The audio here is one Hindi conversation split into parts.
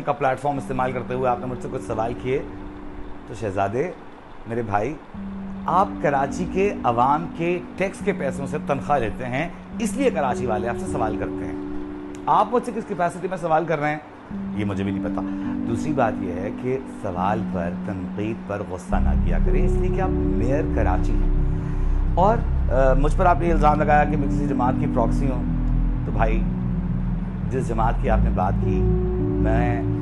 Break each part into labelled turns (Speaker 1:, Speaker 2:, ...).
Speaker 1: का प्लेटफॉर्म इस्तेमाल करते हुए आपने मुझसे कुछ सवाल किए। तो शहजादे, मेरे भाई, आप कराची के अवाम के टैक्स के पैसों से तनख्वाह लेते हैं, इसलिए कराची वाले आपसे सवाल करते हैं। आप मुझसे किस कैपेसिटी में सवाल कर रहे हैं ये मुझे भी नहीं पता। दूसरी बात यह है कि सवाल पर, तनकीद पर गुस्सा ना किया करें, इसलिए कि आप मेयर कराची हैं और मुझ पर आपने इल्ज़ाम लगाया कि मैं किसी जमात की प्रॉक्सी हूँ। तो भाई, जिस जमात की आपने बात की,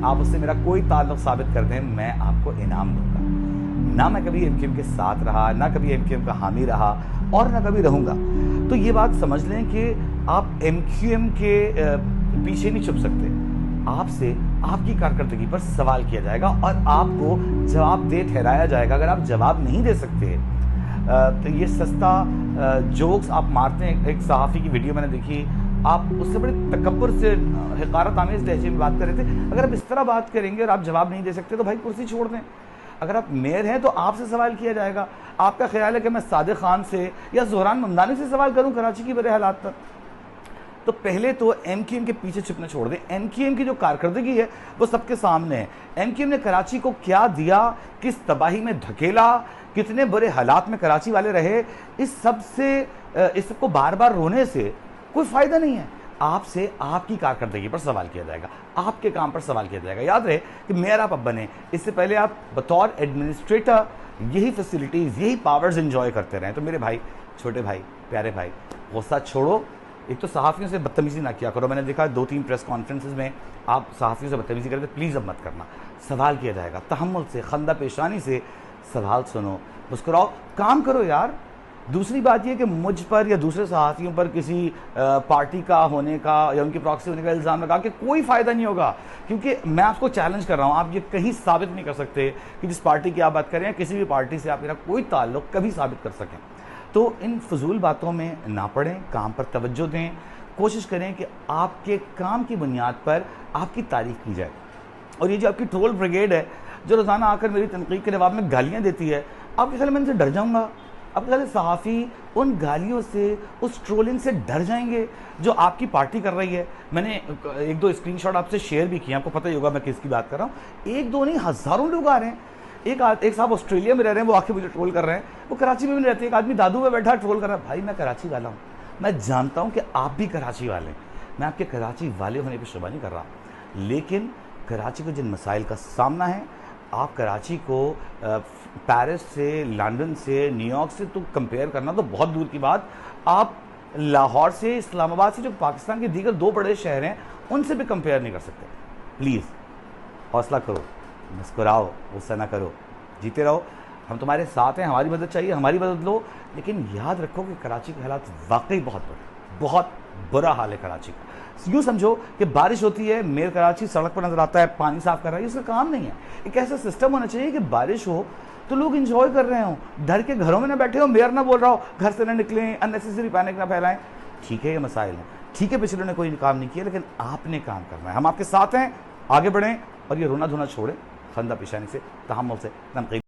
Speaker 1: आप उससे मेरा कोई ताल्लुक़ साबित कर दें, मैं आपको इनाम दूंगा। ना मैं कभी एमक्यूएम के साथ रहा, ना कभी एमक्यूएम का हामी रहा और ना कभी रहूँगा। तो ये बात समझ लें कि आप एमक्यूएम के पीछे नहीं छुप सकते। आपसे आपकी कारकर्दगी पर सवाल किया जाएगा और आपको जवाबदेह ठहराया जाएगा। अगर आप जवाब नहीं दे सकते तो ये सस्ता जोक्स आप मारते हैं। एक सहाफ़ी की वीडियो मैंने देखी, आप उससे बड़े तकब्बुर से हक़ारत आमेज़ लहजे में बात कर रहे थे। अगर आप इस तरह बात करेंगे और आप जवाब नहीं दे सकते तो भाई कुर्सी छोड़ दें। अगर आप मेयर हैं तो आपसे सवाल किया जाएगा। आपका ख्याल है कि मैं सादिक खान से या ज़ोहरान ममदानी से सवाल करूं कराची की बुरे हालात पर? तो पहले तो एमक्यूएम के पीछे छुपना छोड़ दें। एमक्यूएम की जो कारकर्दगी है वो सबके सामने है। एमक्यूएम ने कराची को क्या दिया, किस तबाही में धकेला, कितने बुरे हालात में कराची वाले रहे, इस सबको बार बार रोने से कोई फ़ायदा नहीं है। आपसे आपकी कारकर्दगी पर सवाल किया जाएगा, आपके काम पर सवाल किया जाएगा। याद रहे कि मेयर आप अब बने, इससे पहले आप बतौर एडमिनिस्ट्रेटर यही फैसिलिटीज़, यही पावर्स एंजॉय करते रहें। तो मेरे भाई, छोटे भाई, प्यारे भाई, गुस्सा छोड़ो। एक तो सहाफ़ियों से बदतमीज़ी ना किया करो। मैंने देखा 2-3 प्रेस कॉन्फ्रेंसेस में आप सहाफ़ियों से बदतमीज़ी करते, प्लीज़ अब मत करना। सवाल किया जाएगा, तहम्मुल से, खंदा पेशानी से सवाल सुनो, मुस्कुराओ, काम करो यार। दूसरी बात यह कि मुझ पर या दूसरे सहाफ़ियों पर किसी पार्टी का होने का या उनकी प्रॉक्सी होने का इल्ज़ाम लगा के कोई फ़ायदा नहीं होगा, क्योंकि मैं आपको चैलेंज कर रहा हूँ। आप ये कहीं साबित नहीं कर सकते कि जिस पार्टी की आप बात करें, किसी भी पार्टी से आप मेरा कोई ताल्लुक़ कभी साबित कर सकें। तो इन फजूल बातों में ना पड़ें, काम पर तवज्जो दें। कोशिश करें कि आपके काम की बुनियाद पर आपकी तारीफ़ की जाए। और ये जो आपकी ट्रोल ब्रिगेड है, जो रोज़ाना आकर मेरी तनकीद के जवाब में गालियाँ देती है, आपके ख्याल में इनसे डर जाऊँगा? आपके ख्याल सहाफ़ी उन गालियों से, उस ट्रोलिंग से डर जाएंगे जो आपकी पार्टी कर रही है? मैंने 1-2 स्क्रीनशॉट आपसे शेयर भी किए, आपको पता ही होगा मैं किसकी बात कर रहा हूँ। 1-2 नहीं, हज़ारों लोग आ रहे हैं। एक साहब ऑस्ट्रेलिया में रह रहे हैं, वो आके मुझे ट्रोल कर रहे हैं। वो कराची में भी नहीं रहते। एक आदमी दादू में बैठा ट्रोल कर रहा है। भाई, मैं कराची वाला हूँ, मैं जानता हूँ कि आप भी कराची वाले हैं। मैं आपके कराची वाले होने पर शुबा नहीं कर रहा, लेकिन कराची को जिन मसाइल का सामना है, आप कराची को पेरिस से, लंदन से, न्यूयॉर्क से तो कंपेयर करना तो बहुत दूर की बात, आप लाहौर से, इस्लामाबाद से, जो पाकिस्तान के दीगर 2 बड़े शहर हैं, उनसे भी कंपेयर नहीं कर सकते। प्लीज़ हौसला करो, मुस्कुराओ, गुस्सा ना करो, जीते रहो। हम तुम्हारे साथ हैं, हमारी मदद चाहिए, हमारी मदद लो। लेकिन याद रखो कि कराची के हालात वाकई बहुत बुरे, बहुत बुरा हाल है कराची का। यूँ समझो कि बारिश होती है, मेयर कराची सड़क पर नजर आता है, पानी साफ कर रहा है, इसका काम नहीं है। एक ऐसा सिस्टम होना चाहिए कि बारिश हो तो लोग इंजॉय कर रहे हो, डर के घरों में ना बैठे हो, मेयर ना बोल रहा हो घर से ना निकलें, अननेसेसरी पैनिक ना फैलाएं। ठीक है, ये मसाइल हैं, ठीक है, पिछले ने कोई काम नहीं किया, लेकिन आपने काम करना है। हम आपके साथ हैं, आगे बढ़ें और ये रोना धोना छोड़ें, खंदा पेशानी से, तहम्मुल से, तनकीद